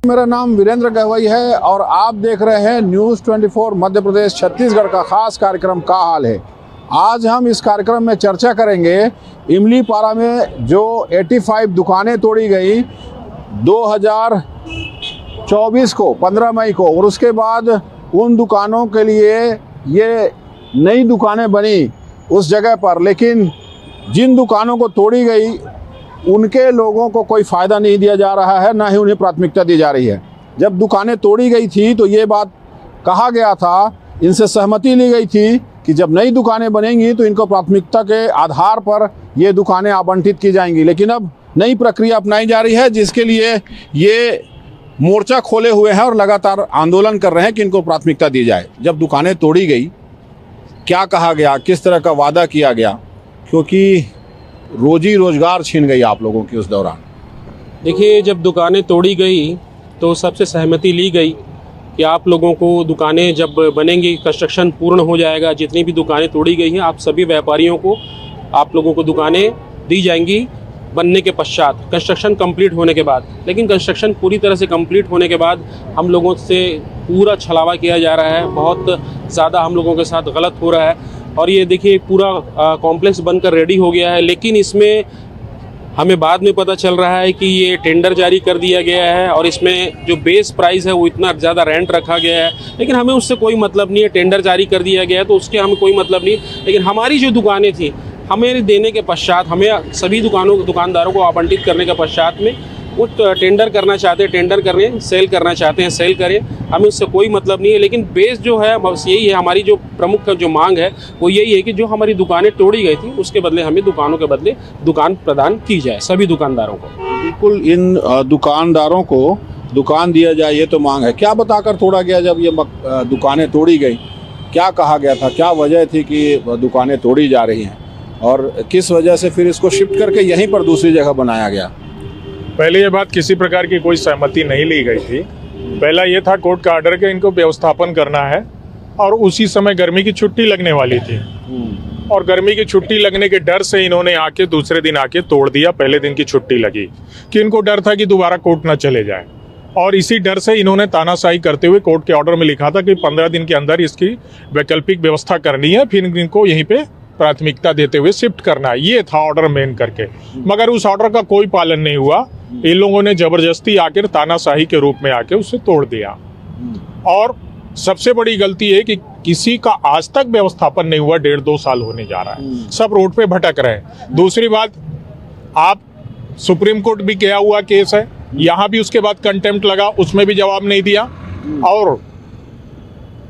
मेरा नाम वीरेंद्र गहवई है और आप देख रहे हैं न्यूज़ 24 मध्य प्रदेश छत्तीसगढ़ का खास कार्यक्रम का हाल है। आज हम इस कार्यक्रम में चर्चा करेंगे इमलीपारा में जो 85 दुकानें तोड़ी गई 2024 को 15 मई को, और उसके बाद उन दुकानों के लिए ये नई दुकानें बनी उस जगह पर, लेकिन जिन दुकानों को तोड़ी गई उनके लोगों को कोई फ़ायदा नहीं दिया जा रहा है, ना ही उन्हें प्राथमिकता दी जा रही है। जब दुकानें तोड़ी गई थी तो ये बात कहा गया था, इनसे सहमति ली गई थी कि जब नई दुकानें बनेंगी तो इनको प्राथमिकता के आधार पर ये दुकानें आवंटित की जाएंगी। लेकिन अब नई प्रक्रिया अपनाई जा रही है, जिसके लिए ये मोर्चा खोले हुए हैं और लगातार आंदोलन कर रहे हैं कि इनको प्राथमिकता दी जाए। जब दुकानें तोड़ी गई, क्या कहा गया, किस तरह का वादा किया गया, क्योंकि रोजी रोजगार छीन गई आप लोगों की उस दौरान। देखिए, जब दुकानें तोड़ी गई तो सबसे सहमति ली गई कि आप लोगों को दुकानें जब बनेंगी, कंस्ट्रक्शन पूर्ण हो जाएगा, जितनी भी दुकानें तोड़ी गई हैं आप सभी व्यापारियों को, आप लोगों को दुकानें दी जाएंगी बनने के पश्चात, कंस्ट्रक्शन कंप्लीट होने के बाद। लेकिन कंस्ट्रक्शन पूरी तरह से कंप्लीट होने के बाद हम लोगों से पूरा छलावा किया जा रहा है, बहुत ज़्यादा हम लोगों के साथ गलत हो रहा है। और ये देखिए पूरा कॉम्प्लेक्स बनकर रेडी हो गया है, लेकिन इसमें हमें बाद में पता चल रहा है कि ये टेंडर जारी कर दिया गया है और इसमें जो बेस प्राइस है वो इतना ज़्यादा रेंट रखा गया है। लेकिन हमें उससे कोई मतलब नहीं है, टेंडर जारी कर दिया गया है तो उसके हमें कोई मतलब नहीं। लेकिन हमारी जो दुकानें थी, हमें देने के पश्चात, हमें सभी दुकानदारों को आवंटित करने के पश्चात में वो टेंडर करना चाहते हैं टेंडर करें, सेल करना चाहते हैं सेल करें, हमें उससे कोई मतलब नहीं है। लेकिन बेस जो है बस यही है, हमारी जो प्रमुख जो मांग है वो यही है कि जो हमारी दुकानें तोड़ी गई थी उसके बदले हमें दुकानों के बदले दुकान प्रदान की जाए सभी दुकानदारों को। बिल्कुल, इन दुकानदारों को दुकान दिया जाए, ये तो मांग है। क्या बताकर तोड़ा गया जब ये दुकानें तोड़ी गई? क्या कहा गया था, क्या वजह थी कि दुकानें तोड़ी जा रही हैं और किस वजह से फिर इसको शिफ्ट करके यहीं पर दूसरी जगह बनाया गया? पहले ये बात किसी प्रकार की कोई सहमति नहीं ली गई थी। पहला ये था कोर्ट का ऑर्डर के इनको व्यवस्थापन करना है, और उसी समय गर्मी की छुट्टी लगने वाली थी और गर्मी की छुट्टी लगने के डर से इन्होंने आके दूसरे दिन आके तोड़ दिया। पहले दिन की छुट्टी लगी कि इनको डर था कि दोबारा कोर्ट ना चले जाए, और इसी डर से इन्होंने तानाशाही करते हुए कोर्ट के ऑर्डर में लिखा था कि 15 दिन के अंदर इसकी वैकल्पिक व्यवस्था करनी है, फिर इनको यहीं पे प्राथमिकता देते हुए शिफ्ट करना है। ये था ऑर्डर मेन करके, मगर उस ऑर्डर का कोई पालन नहीं हुआ। इन लोगों ने जबरदस्ती आकर तानाशाही के रूप में आके उसे तोड़ दिया। और सबसे बड़ी गलती है कि किसी का आज तक व्यवस्थापन नहीं हुआ, 1.5-2 साल होने जा रहा है, सब रोड पे भटक रहे हैं। दूसरी बात, आप सुप्रीम कोर्ट भी गया हुआ केस है, यहाँ भी उसके बाद कंटेम्प्ट लगा, उसमें भी जवाब नहीं दिया। और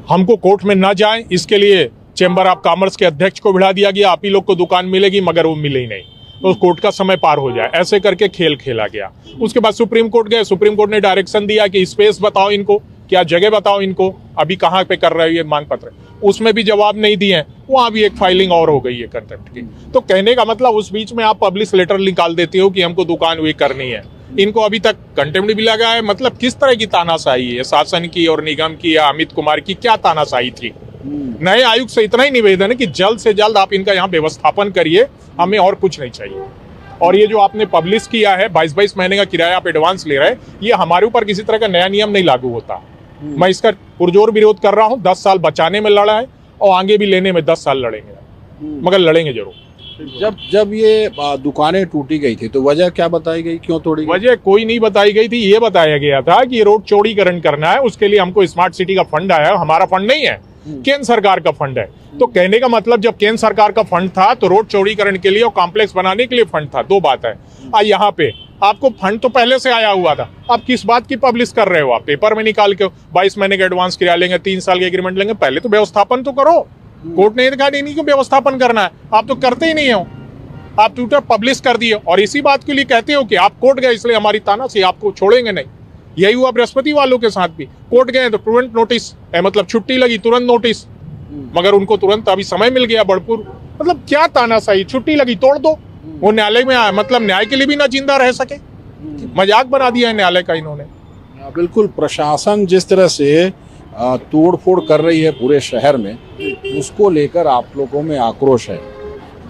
हमको कोर्ट में ना जाए इसके लिए चेंबर ऑफ कॉमर्स के अध्यक्ष को भिड़ा दिया गया, आप ही लोग को दुकान मिलेगी, मगर वो मिले ही नहीं, तो कोर्ट का समय पार हो जाए, ऐसे करके खेल खेला गया। उसके बाद सुप्रीम कोर्ट गए, सुप्रीम कोर्ट ने डायरेक्शन दिया कि स्पेस बताओ इनको, क्या जगह बताओ इनको, अभी कहाँ पे कर रहे हो ये मांग पत्र, उसमें भी जवाब नहीं दिए। वहां भी एक फाइलिंग और हो गई है कंटेम्प्ट की। तो कहने का मतलब उस बीच में आप पब्लिश लेटर निकाल देते हो कि हमको दुकान हुई करनी है, इनको अभी तक कंटेम्प्ट भी लगा है। मतलब किस तरह की तानाशाही है, शासन की और निगम की या अमित कुमार की क्या तानाशाही थी। नए आयुक्त से इतना ही निवेदन है कि जल्द से जल्द आप इनका यहाँ व्यवस्थापन करिए, हमें और कुछ नहीं चाहिए। और ये जो आपने पब्लिश किया है 22-22 महीने का किराया आप एडवांस ले रहे हैं, ये हमारे ऊपर किसी तरह का नया नियम नहीं लागू होता। मैं इसका पुरजोर विरोध कर रहा हूँ। 10 साल बचाने में लड़ा है और आगे भी लेने में 10 साल लड़ेंगे, मगर लड़ेंगे जरूर। जब ये दुकानें टूटी गई थी तो वजह क्या बताई गई, क्यों तोड़ी गई? वजह कोई नहीं बताई गई थी। ये बताया गया था कि रोड चौड़ीकरण करना है, उसके लिए हमको स्मार्ट सिटी का फंड आया, हमारा फंड नहीं है, केंद्र सरकार का फंड है। तो कहने का मतलब जब केंद्र सरकार का फंड था तो रोड चौड़ीकरण के लिए और कॉम्प्लेक्स बनाने के लिए फंड था। दो बात है। यहाँ पे आपको फंड तो पहले से आया हुआ था, आप किस बात की पब्लिश कर रहे हो? आप पेपर में निकाल के 22 महीने का एडवांस किराया लेंगे, 3 साल के एग्रीमेंट लेंगे, पहले तो व्यवस्थापन तो करो। कोर्ट ने कहा नहीं कि व्यवस्थापन करना है, आप तो करते ही नहीं हो, आप ट्विटर पब्लिश कर दिए और इसी बात के लिए कहते हो कि आप कोर्ट गए इसलिए हमारी तानाशाही, आपको छोड़ेंगे नहीं। यही हुआ बृहस्पति वालों के साथ भी, कोर्ट गए तो तुरंत नोटिस, मतलब छुट्टी लगी तुरंत नोटिस, मगर उनको तुरंत अभी समय मिल गया भरपूर। मतलब क्या तानाशाही, छुट्टी लगी तोड़ दो, वो न्यायालय में आया, मतलब न्याय के लिए भी ना जिंदा रह सके, मजाक बना दिया है न्यायालय का इन्होंने। बिल्कुल, प्रशासन जिस तरह से तोड़फोड़ कर रही है पूरे शहर में, उसको लेकर आप लोगों में आक्रोश है।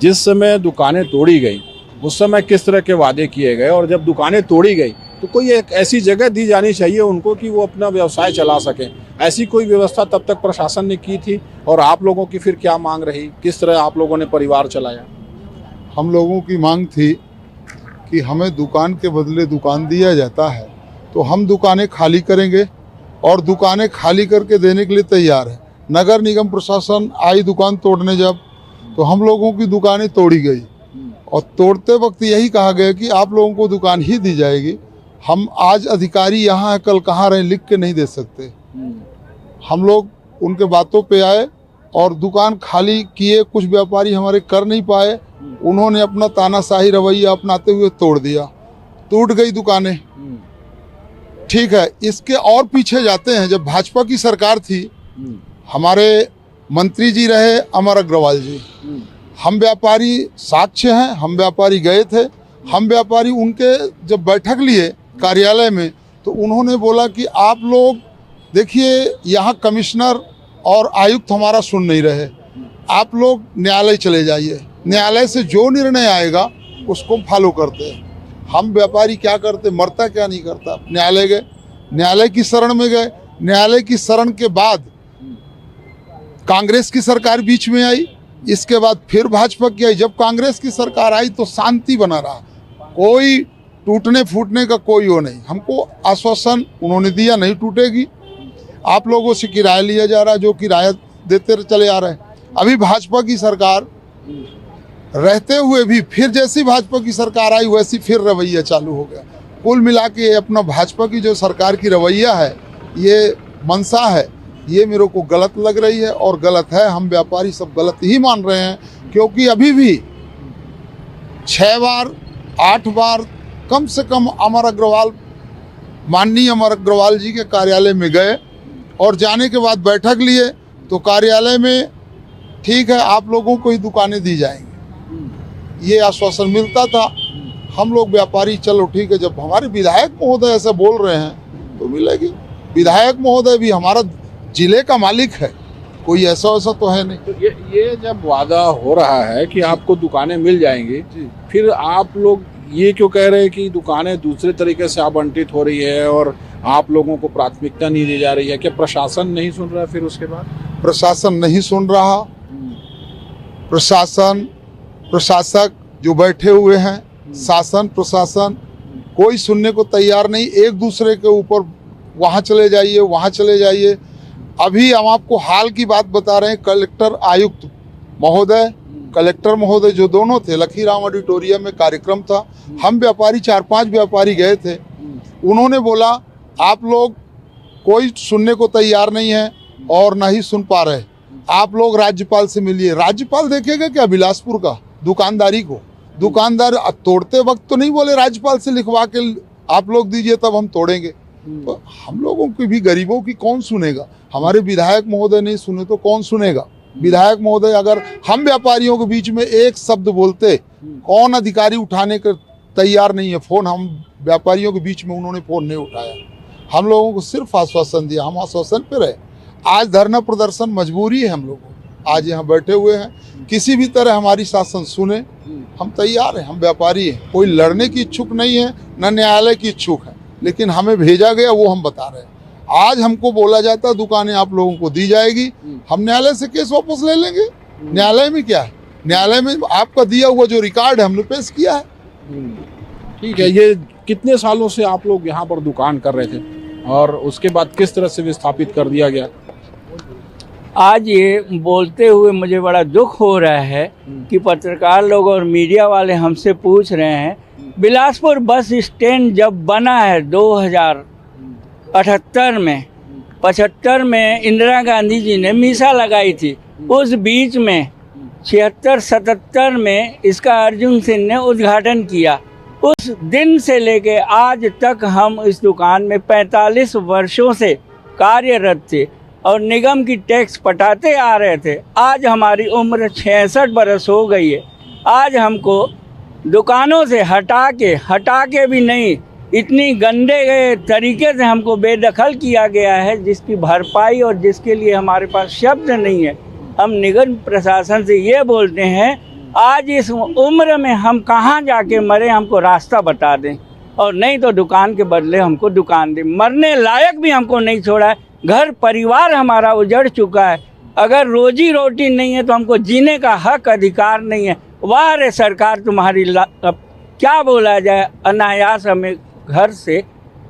जिस समय दुकानें तोड़ी गई उस समय किस तरह के वादे किए गए और जब दुकानें तोड़ी गई तो कोई एक ऐसी जगह दी जानी चाहिए उनको कि वो अपना व्यवसाय चला सकें। ऐसी कोई व्यवस्था तब तक प्रशासन ने की थी? और आप लोगों की फिर क्या मांग रही, किस तरह आप लोगों ने परिवार चलाया? हम लोगों की मांग थी कि हमें दुकान के बदले दुकान दिया जाता है तो हम दुकानें खाली करेंगे और दुकानें खाली करके देने के लिए तैयार है। नगर निगम प्रशासन आई दुकान तोड़ने जब, तो हम लोगों की दुकानें तोड़ी गई और तोड़ते वक्त यही कहा गया कि आप लोगों को दुकान ही दी जाएगी। हम आज अधिकारी यहाँ है, कल कहाँ रहे लिख के नहीं दे सकते। हम लोग उनके बातों पे आए और दुकान खाली किए। कुछ व्यापारी हमारे कर नहीं पाए, उन्होंने अपना तानाशाही रवैया अपनाते हुए तोड़ दिया, टूट गई दुकानें। ठीक है, इसके और पीछे जाते हैं। जब भाजपा की सरकार थी, हमारे मंत्री जी रहे अमर अग्रवाल जी, हम व्यापारी साक्ष्य हैं, हम व्यापारी गए थे। हम व्यापारी उनके जब बैठक लिए कार्यालय में तो उन्होंने बोला कि आप लोग देखिए यहाँ कमिश्नर और आयुक्त हमारा सुन नहीं रहे, आप लोग न्यायालय चले जाइए, न्यायालय से जो निर्णय आएगा उसको फॉलो करते हैं। हम व्यापारी क्या करते, मरता क्या नहीं करता। न्यायालय गए, न्यायालय की शरण में गए। न्यायालय की शरण के बाद कांग्रेस की सरकार बीच में आई, इसके बाद फिर भाजपा की आई। जब कांग्रेस की सरकार आई तो शांति बना रहा, कोई टूटने फूटने का कोई वो नहीं। हमको आश्वासन उन्होंने दिया नहीं टूटेगी, आप लोगों से किराया लिया जा रहा है, जो किराया देते चले आ रहे हैं। अभी भाजपा की सरकार रहते हुए भी फिर जैसी भाजपा की सरकार आई वैसी फिर रवैया चालू हो गया। कुल मिला के अपना भाजपा की जो सरकार की रवैया है, ये मंशा है, ये मेरे को गलत लग रही है और गलत है। हम व्यापारी सब गलत ही मान रहे हैं, क्योंकि अभी भी 6 बार 8 बार कम से कम अमर अग्रवाल, माननीय अमर अग्रवाल जी के कार्यालय में गए और जाने के बाद बैठक लिए तो कार्यालय में ठीक है आप लोगों को ही दुकानें दी जाएंगी, ये आश्वासन मिलता था। हम लोग व्यापारी चलो ठीक है, जब हमारे विधायक महोदय ऐसे बोल रहे हैं तो मिलेगी। विधायक महोदय भी हमारा जिले का मालिक है, कोई ऐसा वैसा तो है नहीं। तो ये जब वादा हो रहा है कि आपको दुकानें मिल जाएंगी, फिर आप लोग ये क्यों कह रहे हैं कि दुकानें दूसरे तरीके से आवंटित हो रही है और आप लोगों को प्राथमिकता नहीं दी जा रही है? क्या प्रशासन नहीं सुन रहा? फिर उसके बाद प्रशासन नहीं सुन रहा। प्रशासन, प्रशासक जो बैठे हुए हैं, शासन प्रशासन कोई सुनने को तैयार नहीं। एक दूसरे के ऊपर वहाँ चले जाइए, वहाँ चले जाइए। अभी हम आपको हाल की बात बता रहे हैं, कलेक्टर आयुक्त महोदय, कलेक्टर महोदय जो दोनों थे, लखीराम ऑडिटोरियम में कार्यक्रम था। हम व्यापारी 4-5 व्यापारी गए थे। उन्होंने बोला आप लोग कोई सुनने को तैयार नहीं है और ना ही सुन पा रहे, आप लोग राज्यपाल से मिलिए। राज्यपाल देखेगा क्या बिलासपुर का दुकानदारी को? दुकानदार तोड़ते वक्त तो नहीं बोले राज्यपाल से लिखवा के आप लोग दीजिए तब हम तोड़ेंगे। तो हम लोगों की भी, गरीबों की कौन सुनेगा? हमारे विधायक महोदय नहीं सुने तो कौन सुनेगा? विधायक महोदय अगर हम व्यापारियों के बीच में एक शब्द बोलते, कौन अधिकारी उठाने का तैयार नहीं है फोन? हम व्यापारियों के बीच में उन्होंने फोन नहीं उठाया। हम लोगों को सिर्फ आश्वासन दिया, हम आश्वासन पे रहे। आज धरना प्रदर्शन मजबूरी है हम लोगों को, आज यहाँ बैठे हुए हैं। किसी भी तरह हमारी शासन सुने, हम तैयार हैं, हम व्यापारी हैं। कोई लड़ने की इच्छुक नहीं है, न न्यायालय की इच्छुक है, लेकिन हमें भेजा गया वो हम बता रहे हैं। आज हमको बोला जाता दुकानें आप लोगों को दी जाएगी, हम न्यायालय से केस वापस ले लेंगे। न्यायालय में क्या है? न्यायालय में आपका दिया हुआ जो रिकॉर्ड है हमने पेश किया है। ठीक है, ये कितने सालों से आप लोग यहाँ पर दुकान कर रहे थे और उसके बाद किस तरह से विस्थापित कर दिया गया? आज ये बोलते हुए मुझे बड़ा दुख हो रहा है कि पत्रकार लोग और मीडिया वाले हमसे पूछ रहे हैं, बिलासपुर बस स्टैंड जब बना है 2078 में, 75 में इंदिरा गांधी जी ने मीसा लगाई थी, उस बीच में 76-77 में इसका अर्जुन सिंह ने उद्घाटन किया। उस दिन से लेके आज तक हम इस दुकान में 45 वर्षों से कार्यरत थे और निगम की टैक्स पटाते आ रहे थे। आज हमारी उम्र 66 बरस हो गई है। आज हमको दुकानों से हटा के भी नहीं, इतनी गंदे तरीके से हमको बेदखल किया गया है जिसकी भरपाई और जिसके लिए हमारे पास शब्द नहीं है। हम निगम प्रशासन से ये बोलते हैं, आज इस उम्र में हम कहाँ जाके मरे, हमको रास्ता बता दें। और नहीं तो दुकान के बदले हमको दुकान दे। मरने लायक भी हमको नहीं छोड़ा है। घर परिवार हमारा उजड़ चुका है। अगर रोजी रोटी नहीं है तो हमको जीने का हक अधिकार नहीं है। वाह रे सरकार तुम्हारी अब क्या बोला जाए। अनायास हमें घर से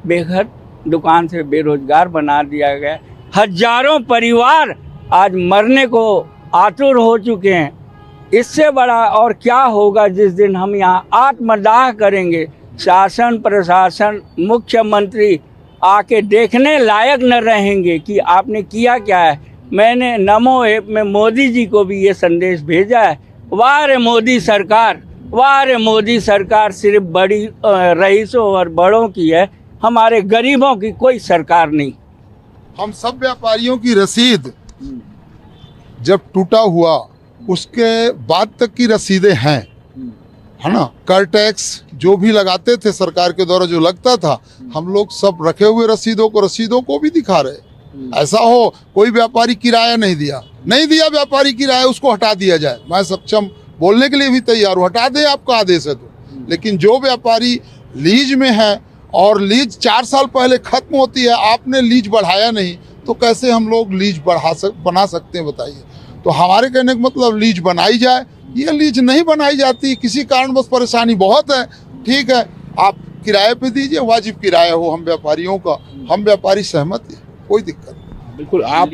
बेघर, दुकान से बेरोजगार बना दिया गया। हजारों परिवार आज मरने को आतुर हो चुके हैं। इससे बड़ा और क्या होगा जिस दिन हम यहाँ आत्मदाह करेंगे। शासन प्रशासन मुख्यमंत्री आके देखने लायक न रहेंगे कि आपने किया क्या है। मैंने नमो ऐप में मोदी जी को भी ये संदेश भेजा है। वाह रे मोदी सरकार, वाह रे मोदी सरकार सिर्फ बड़ी रईसों और बड़ों की है, हमारे गरीबों की कोई सरकार नहीं। हम सब व्यापारियों की रसीद जब टूटा हुआ उसके बाद तक की रसीदें हैं, है ना। कर टैक्स जो भी लगाते थे सरकार के द्वारा जो लगता था, हम लोग सब रखे हुए रसीदों को भी दिखा रहे। ऐसा हो कोई व्यापारी किराया नहीं दिया व्यापारी किराया, उसको हटा दिया जाए। मैं सक्षम बोलने के लिए भी तैयार हूँ, हटा दें आपका आदेश है तो। लेकिन जो व्यापारी लीज में है और लीज 4 साल पहले खत्म होती है, आपने लीज बढ़ाया नहीं, तो कैसे हम लोग लीज बना सकते हैं बताइए। तो हमारे कहने का मतलब लीज बनाई जाए। ये लीज नहीं बनाई जाती, किसी कारणवश परेशानी बहुत है, ठीक है आप किराए पे दीजिए, वाजिब किराया हो हम व्यापारियों का, हम व्यापारी सहमत है, कोई दिक्कत नहीं। बिल्कुल। आप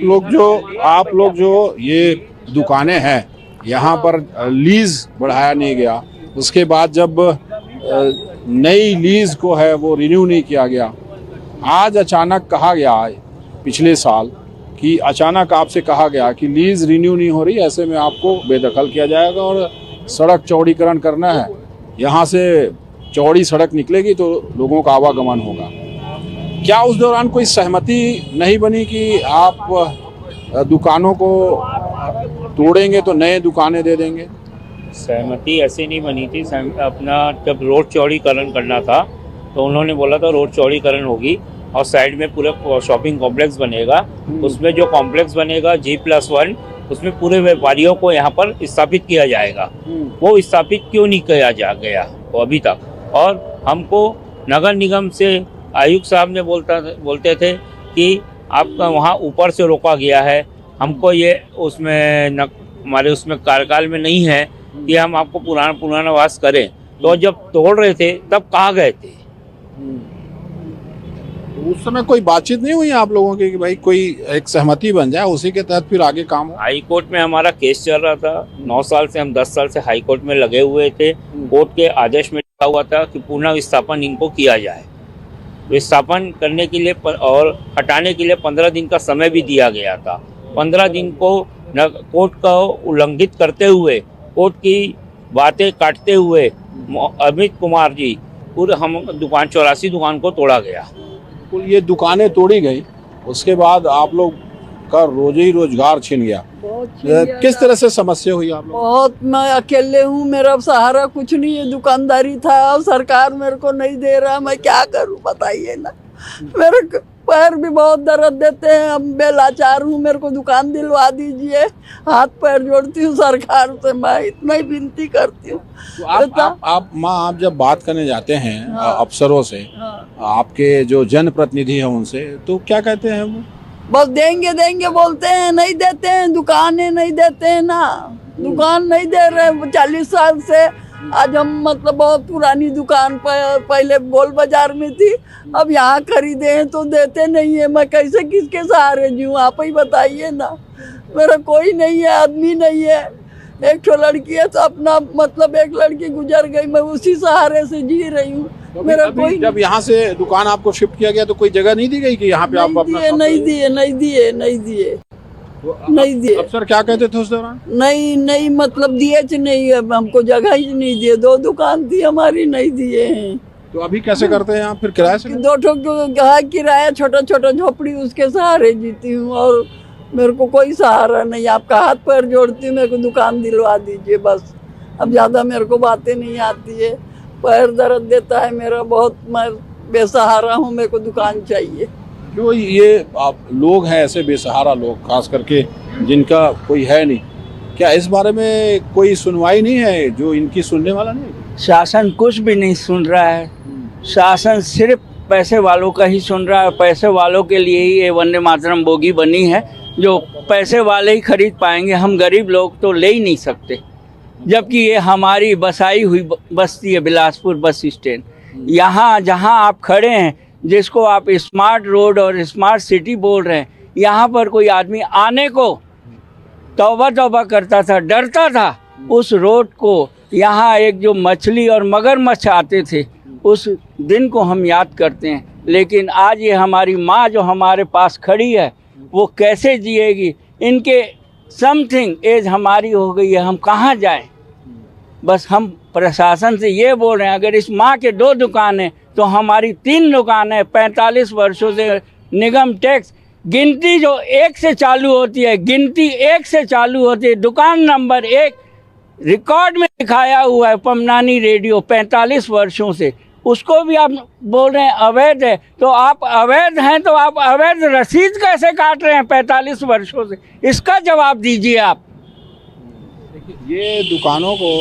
लोग जो ये दुकानें हैं यहाँ पर लीज बढ़ाया नहीं गया, उसके बाद जब नई लीज को है वो रिन्यू नहीं किया गया। आज अचानक कहा गया पिछले साल कि अचानक आपसे कहा गया कि लीज रिन्यू नहीं हो रही, ऐसे में आपको बेदखल किया जाएगा और सड़क चौड़ीकरण करना है। यहाँ से चौड़ी सड़क निकलेगी तो लोगों का आवागमन होगा। क्या उस दौरान कोई सहमति नहीं बनी कि आप दुकानों को तोड़ेंगे तो नए दुकानें दे देंगे? सहमति ऐसे नहीं बनी थी। अपना जब रोड चौड़ीकरण करना था तो उन्होंने बोला था रोड चौड़ीकरण होगी और साइड में पूरा शॉपिंग कॉम्प्लेक्स बनेगा। उसमें जो कॉम्प्लेक्स बनेगा G+1, उसमें पूरे व्यापारियों को यहाँ पर स्थापित किया जाएगा। वो स्थापित क्यों नहीं किया गया वो अभी तक। और हमको नगर निगम से आयुक्त साहब ने बोलते थे कि आपका वहाँ ऊपर से रोका गया है, हमको ये उसमें हमारे उसमें कार्यकाल में नहीं है कि हम आपको पुनर्वास वास करें। तो जब तोड़ रहे थे तब कहाँ गए थे? उस समय कोई बातचीत नहीं हुई आप लोगों की कि भाई कोई एक सहमति बन जाए, उसी के तहत फिर आगे काम हो? हाई कोर्ट में हमारा केस चल रहा था। 9 साल से हम 10 साल से हाई कोर्ट में लगे हुए थे। कोर्ट के आदेश में लिखा हुआ था कि पुनः विस्थापन इनको किया जाए। विस्थापन करने के लिए और हटाने के लिए 15 दिन का समय भी दिया गया था। 15 दिन को कोर्ट का उल्लंघित करते हुए, कोर्ट की बातें काटते हुए अमित कुमार जी पूरे हम 84 दुकान को तोड़ा गया। ये दुकानें तोड़ी गई, उसके बाद आप लोग का रोजगार छिन गया। किस तरह से समस्या हुई आप लोग? बहुत, मैं अकेले हूँ, मेरा सहारा कुछ नहीं है। दुकानदारी था और सरकार मेरे को नहीं दे रहा, मैं क्या करूँ बताइए ना। मेरे पैर भी बहुत दर्द देते हैं, हम बेलाचार हूँ, मेरे को दुकान दिलवा दीजिए। हाथ पैर जोड़ती हूँ सरकार से, मैं इतना ही विनती करती हूँ। तो आप जब बात करने जाते हैं अफसरों से, आपके जो जनप्रतिनिधि हैं उनसे, तो क्या कहते हैं वो? बस देंगे बोलते हैं, नहीं देते हैं। दुकानें नहीं देते हैं ना, दुकान नहीं दे रहे 40 साल से। आज हम मतलब बहुत पुरानी दुकान पहले गोल बाजार में थी, अब यहाँ खरीदे हैं तो देते नहीं है। मैं कैसे किसके सहारे जीऊँ, आप ही बताइए ना। मेरा कोई नहीं है, आदमी नहीं है। एक तो लड़की है तो अपना मतलब एक लड़की गुजर गई, मैं उसी सहारे से जी रही हूँ। मेरा कोई जब यहाँ से दुकान आपको शिफ्ट किया गया तो कोई जगह नहीं दी गई कि यहाँ पे आप अपना? नहीं दिए। अफसर क्या कहते थे उस दौरान? नहीं मतलब दिए नहीं है, हमको जगह ही नहीं दिए। 2 दुकान थी हमारी, नहीं दिए हैं। तो अभी कैसे करते हैं आप फिर? किराए से? 2 किराया, छोटा झोपड़ी, उसके सहारे जीती हूँ और मेरे को कोई सहारा नहीं। आपका हाथ पैर जोड़ती हूँ, मेरे को दुकान दिलवा दीजिए बस। अब ज़्यादा मेरे को बातें नहीं आती है, पैर दर्द देता है मेरा बहुत, मैं बेसहारा हूँ, मेरे को दुकान चाहिए। जो ये आप लोग हैं ऐसे बेसहारा लोग, खास करके जिनका कोई है नहीं, क्या इस बारे में कोई सुनवाई नहीं है? जो इनकी सुनने वाला नहीं? शासन कुछ भी नहीं सुन रहा है। शासन सिर्फ पैसे वालों का ही सुन रहा है। पैसे वालों के लिए ही ये वंदे मातरम बोगी बनी है, जो पैसे वाले ही खरीद पाएंगे। हम गरीब लोग तो ले ही नहीं सकते, जबकि ये हमारी बसाई हुई बस्ती है बिलासपुर बस स्टैंड। यहाँ जहाँ आप खड़े हैं, जिसको आप स्मार्ट रोड और स्मार्ट सिटी बोल रहे हैं, यहाँ पर कोई आदमी आने को तौबा तौबा करता था, डरता था। उस रोड को यहाँ एक जो मछली और मगरमच्छ आते थे, उस दिन को हम याद करते हैं। लेकिन आज ये हमारी माँ जो हमारे पास खड़ी है, वो कैसे जिएगी? इनके समथिंग एज हमारी हो गई है, हम कहाँ जाएं? बस हम प्रशासन से ये बोल रहे हैं, अगर इस माँ के 2 दुकानें तो हमारी 3 दुकानें, 45 वर्षों से निगम टैक्स गिनती जो 1 से चालू होती है, गिनती 1 से चालू होती है। दुकान नंबर 1 रिकॉर्ड में दिखाया हुआ है, पमनानी रेडियो 45 वर्षों से, उसको भी आप बोल रहे हैं अवैध है। तो आप अवैध हैं तो आप अवैध रसीद कैसे काट रहे हैं 45 वर्षों से? इसका जवाब दीजिए आप। ये दुकानों को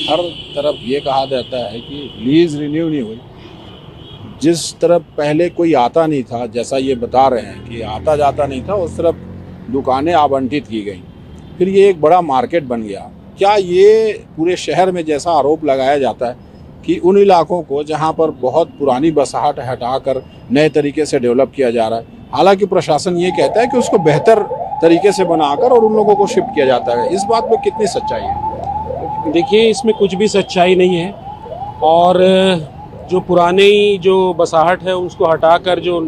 हर तरफ ये कहा जाता है कि लीज रिन्यू नहीं हुई। जिस तरफ पहले कोई आता नहीं था, जैसा ये बता रहे हैं कि आता जाता नहीं था, उस तरफ दुकानें आवंटित की गई, फिर ये एक बड़ा मार्केट बन गया। क्या ये पूरे शहर में जैसा आरोप लगाया जाता है कि उन इलाकों को जहां पर बहुत पुरानी बसाहट हटाकर नए तरीके से डेवलप किया जा रहा है, हालांकि प्रशासन ये कहता है कि उसको बेहतर तरीके से बनाकर और उन लोगों को शिफ्ट किया जाता है, इस बात में कितनी सच्चाई है? देखिए, इसमें कुछ भी सच्चाई नहीं है। और जो पुरानी जो बसाहट है उसको हटाकर जो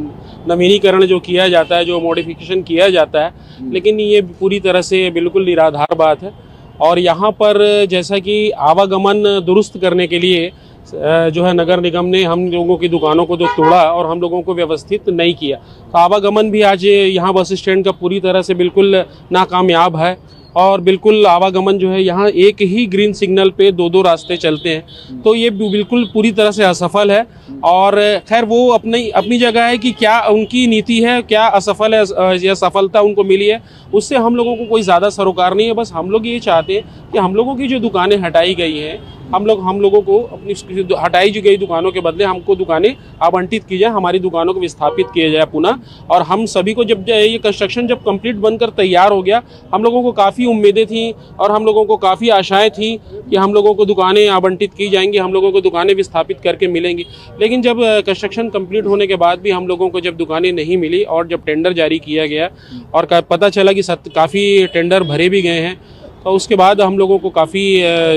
नवीनीकरण जो किया जाता है, जो मॉडिफिकेशन किया जाता है, लेकिन ये पूरी तरह से बिल्कुल निराधार बात है। और यहाँ पर जैसा कि आवागमन दुरुस्त करने के लिए जो है नगर निगम ने हम लोगों की दुकानों को तो तोड़ा और हम लोगों को व्यवस्थित नहीं किया, तो आवागमन भी आज यहाँ बस स्टैंड का पूरी तरह से बिल्कुल नाकामयाब है। और बिल्कुल आवागमन जो है, यहाँ एक ही ग्रीन सिग्नल पे 2-2 रास्ते चलते हैं, तो ये बिल्कुल पूरी तरह से असफल है। और खैर वो अपनी जगह है कि क्या उनकी नीति है, क्या असफल है या सफलता उनको मिली है, उससे हम लोगों को कोई ज़्यादा सरोकार नहीं है। बस हम लोग ये चाहते हैं कि हम लोगों की जो दुकानें हटाई गई हैं, हम लोगों को अपनी हटाई जो गई दुकानों के बदले हमको दुकानें आवंटित की जाए, हमारी दुकानों को विस्थापित किया जाए पुनः। और हम सभी को जब ये कंस्ट्रक्शन जब कंप्लीट बनकर तैयार हो गया, हम लोगों को काफ़ी उम्मीदें थी और हम लोगों को काफ़ी आशाएं थी कि हम लोगों को दुकानें आवंटित की जाएंगी, हम लोगों को दुकानें विस्थापित करके मिलेंगी। लेकिन जब कंस्ट्रक्शन कंप्लीट होने के बाद भी हम लोगों को जब दुकानें नहीं मिली और जब टेंडर जारी किया गया और पता चला कि काफ़ी टेंडर भरे भी गए हैं, तो उसके बाद हम लोगों को काफ़ी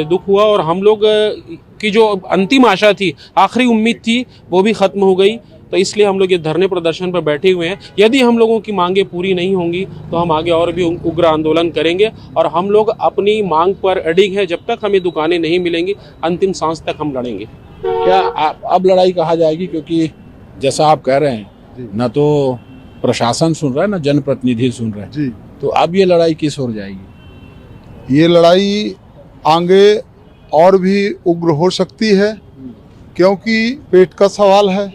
दुख हुआ और हम लोग की जो अंतिम आशा थी, आखिरी उम्मीद थी, वो भी ख़त्म हो गई। तो इसलिए हम लोग ये धरने प्रदर्शन पर बैठे हुए हैं। यदि हम लोगों की मांगें पूरी नहीं होंगी तो हम आगे और भी उग्र आंदोलन करेंगे और हम लोग अपनी मांग पर अडिग हैं। जब तक हमें दुकानें नहीं मिलेंगी, अंतिम सांस तक हम लड़ेंगे। क्या अब लड़ाई कहा जाएगी? क्योंकि जैसा आप कह रहे हैं, न तो प्रशासन सुन रहा है, न जनप्रतिनिधि सुन रहे हैं जी, तो अब ये लड़ाई किस ओर जाएगी? ये लड़ाई आगे और भी उग्र हो सकती है, क्योंकि पेट का सवाल है।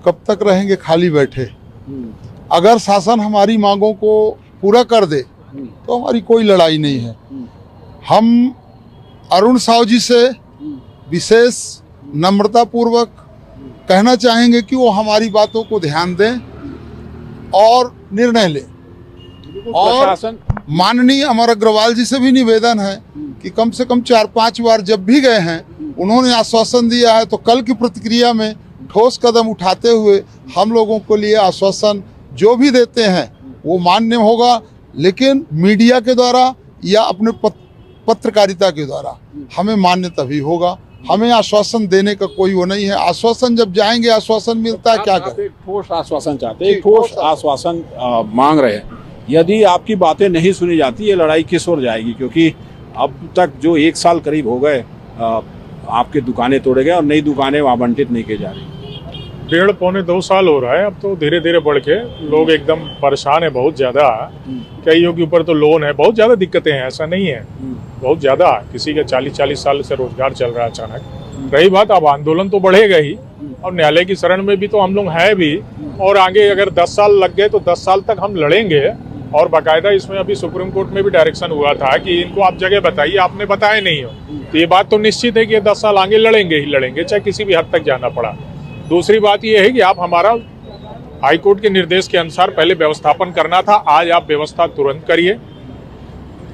कब तक रहेंगे खाली बैठे? अगर शासन हमारी मांगों को पूरा कर दे तो हमारी कोई लड़ाई नहीं है। हम अरुण साव जी से विशेष नम्रतापूर्वक कहना चाहेंगे कि वो हमारी बातों को ध्यान दें और निर्णय लें। और माननीय अमर अग्रवाल जी से भी निवेदन है कि कम से कम 4-5 बार जब भी गए हैं, उन्होंने आश्वासन दिया है, तो कल की प्रतिक्रिया में ठोस कदम उठाते हुए हम लोगों के लिए आश्वासन जो भी देते हैं वो मान्य होगा। लेकिन मीडिया के द्वारा या अपने पत्रकारिता के द्वारा हमें मान्य तभी होगा। हमें आश्वासन देने का कोई वो नहीं है। आश्वासन जब जाएंगे, आश्वासन मिलता है, क्या करें? एक ठोस आश्वासन चाहते हैं, एक ठोस आश्वासन मांग रहे हैं। यदि आपकी बातें नहीं सुनी जाती, ये लड़ाई किस ओर जाएगी? क्योंकि अब तक जो 1 साल करीब हो गए, आपके दुकानें तोड़े गए और नई दुकानें आवंटित नहीं की जा रही। 1.5-2 साल हो रहा है। अब तो धीरे धीरे बढ़ के लोग एकदम परेशान है, बहुत ज़्यादा। कईयों के ऊपर तो लोन है, बहुत ज़्यादा दिक्कतें हैं, ऐसा नहीं है, बहुत ज़्यादा। किसी का 40-40 साल से रोजगार चल रहा है अचानक। रही बात, अब आंदोलन तो बढ़ेगा ही और न्यायालय की शरण में भी तो हम लोग हैं भी। और आगे अगर 10 साल लग गए तो 10 साल तक हम लड़ेंगे। और बाकायदा इसमें अभी सुप्रीम कोर्ट में भी डायरेक्शन हुआ था कि इनको आप जगह बताइए, आपने बताया नहीं हो। तो ये बात तो निश्चित है कि 10 साल आगे लड़ेंगे ही लड़ेंगे, चाहे किसी भी हद तक जाना पड़ा। दूसरी बात यह है कि आप हमारा हाईकोर्ट के निर्देश के अनुसार पहले व्यवस्थापन करना था, आज आप व्यवस्था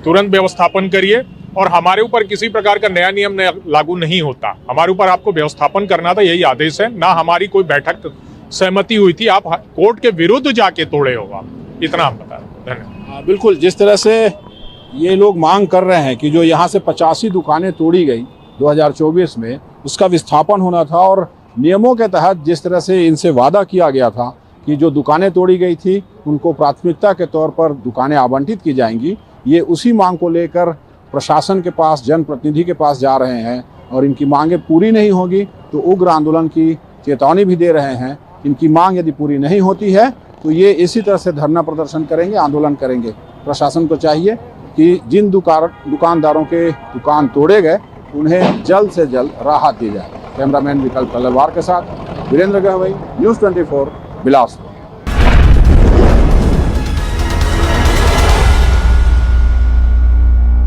तुरंत व्यवस्थापन करिए और हमारे ऊपर किसी प्रकार का नया नियम लागू नहीं होता। हमारे ऊपर आपको व्यवस्थापन करना था, यही आदेश है। ना हमारी कोई बैठक सहमति हुई थी, आप कोर्ट के विरुद्ध जाके तोड़े हो, आप इतना हम बता रहे हैं। धन्यवाद। बिल्कुल, जिस तरह से ये लोग मांग कर रहे हैं कि जो यहाँ से 85 दुकानें तोड़ी गई 2024 में, उसका विस्थापन होना था और नियमों के तहत जिस तरह से इनसे वादा किया गया था कि जो दुकानें तोड़ी गई थी उनको प्राथमिकता के तौर पर दुकानें आवंटित की जाएंगी, ये उसी मांग को लेकर प्रशासन के पास, जनप्रतिनिधि के पास जा रहे हैं और इनकी मांगें पूरी नहीं होगी तो उग्र आंदोलन की चेतावनी भी दे रहे हैं। इनकी मांग यदि पूरी नहीं होती है तो ये इसी तरह से धरना प्रदर्शन करेंगे, आंदोलन करेंगे। प्रशासन को चाहिए कि जिन दुकानदारों के दुकान तोड़े गए उन्हें जल्द से जल्द राहत दी जाए। कैमरामैन विकल्प तलवार के साथ वीरेंद्र गहवई, न्यूज़ 24 बिलासपुर।